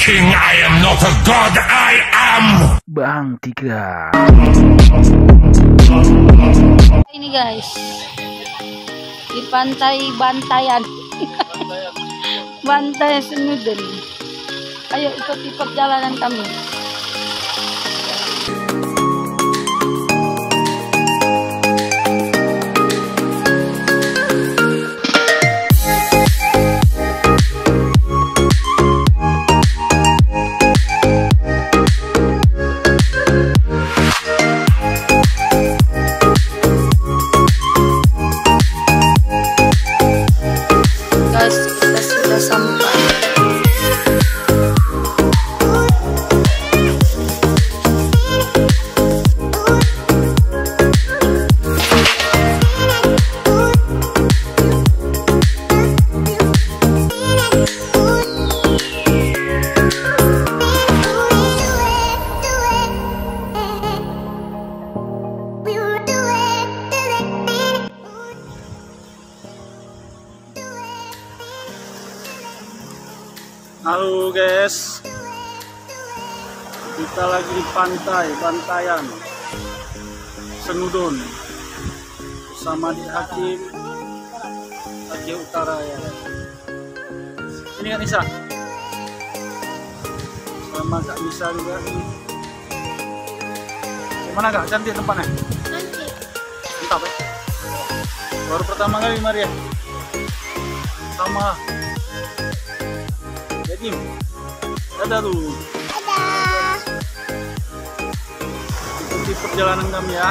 king, I am not a god, I am Bang Tiga. Ini guys, di pantai Bantayan. Bantai Senudun. Ayo ikut perjalanan kami. Halo guys, kita lagi di pantai Bantayan Senudun bersama di Hakim Aceh Utara ya. Ini Kak Nisa, sama Kak Nisa juga nih. Gimana Kak, cantik tempatnya? Cantik. Mantap ya. Baru pertama kali Maria. Sama. Ada tuh. Dadah. Ikuti perjalanan kami ya.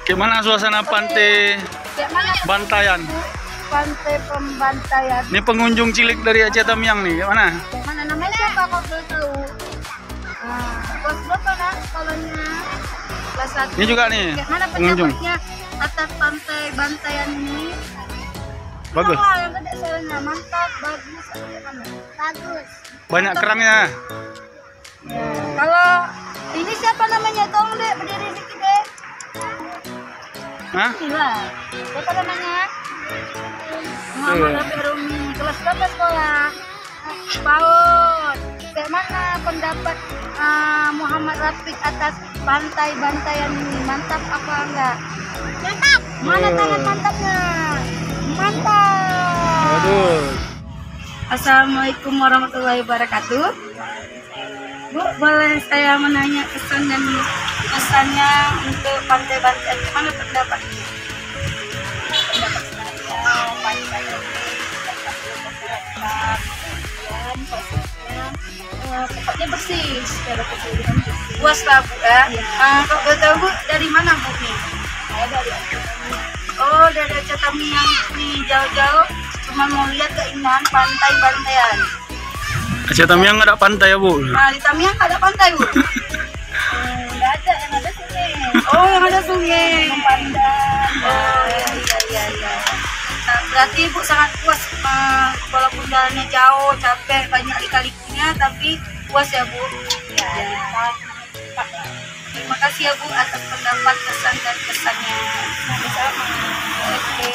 Gimana suasana pantai Bantayan? Pantai Pembantaian. Ini pengunjung cilik dari Aceh Tamiang nih, gimana? Mana namanya siapa kok belum tahu? Kelas berapa nak sekolahnya? Kelas 1. Ini juga nih Mana pengunjung. pendapatnya atas pantai Bantayan ini? Bagus. Wah, yang gede soalnya mantap, bagus. Bagus. Banyak kerangnya. Ya, kalau ini siapa namanya? Tolong deh berdiri dikit deh. Hah? Gila. Siapa namanya? Muhammad Rafiq Rumi. Kelas berapa sekolah? PAUD. Kayak mana pendapat Muhammad Rafiq atas pantai Bantayan ini? Mantap apa enggak? Mantap. Mana tangan mantapnya? Mantap. Aduh. Assalamualaikum warahmatullahi wabarakatuh. Bu, boleh saya menanya kesan dan pesannya untuk pantai Bantayan? Gimana pendapat? Pendapat saya, pantai tempatnya bersih, secara keseluruhan bersih. Puas lah Bu ya. Kok boleh tahu Bu dari mana Bu nih? Saya dari Aceh. Oh, dari Aceh Tamiang nih, jauh-jauh cuma mau lihat keindahan pantai Bantayan. Aceh Tamiang nggak ada pantai ya Bu? Nah, di Tamiang nggak ada pantai, Bu. Nggak ada, yang ada sungai. Oh, yang ada sungai. Pandang. Oh, iya. Nah, berarti Ibu sangat puas, walaupun jalannya jauh, capek, banyak lika-likunya, tapi puas ya, Bu? Ya. Terima kasih ya, Bu, atas pendapat, kesan, dan kesannya. Sama-sama. Oke.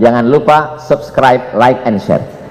Jangan lupa subscribe, like, and share.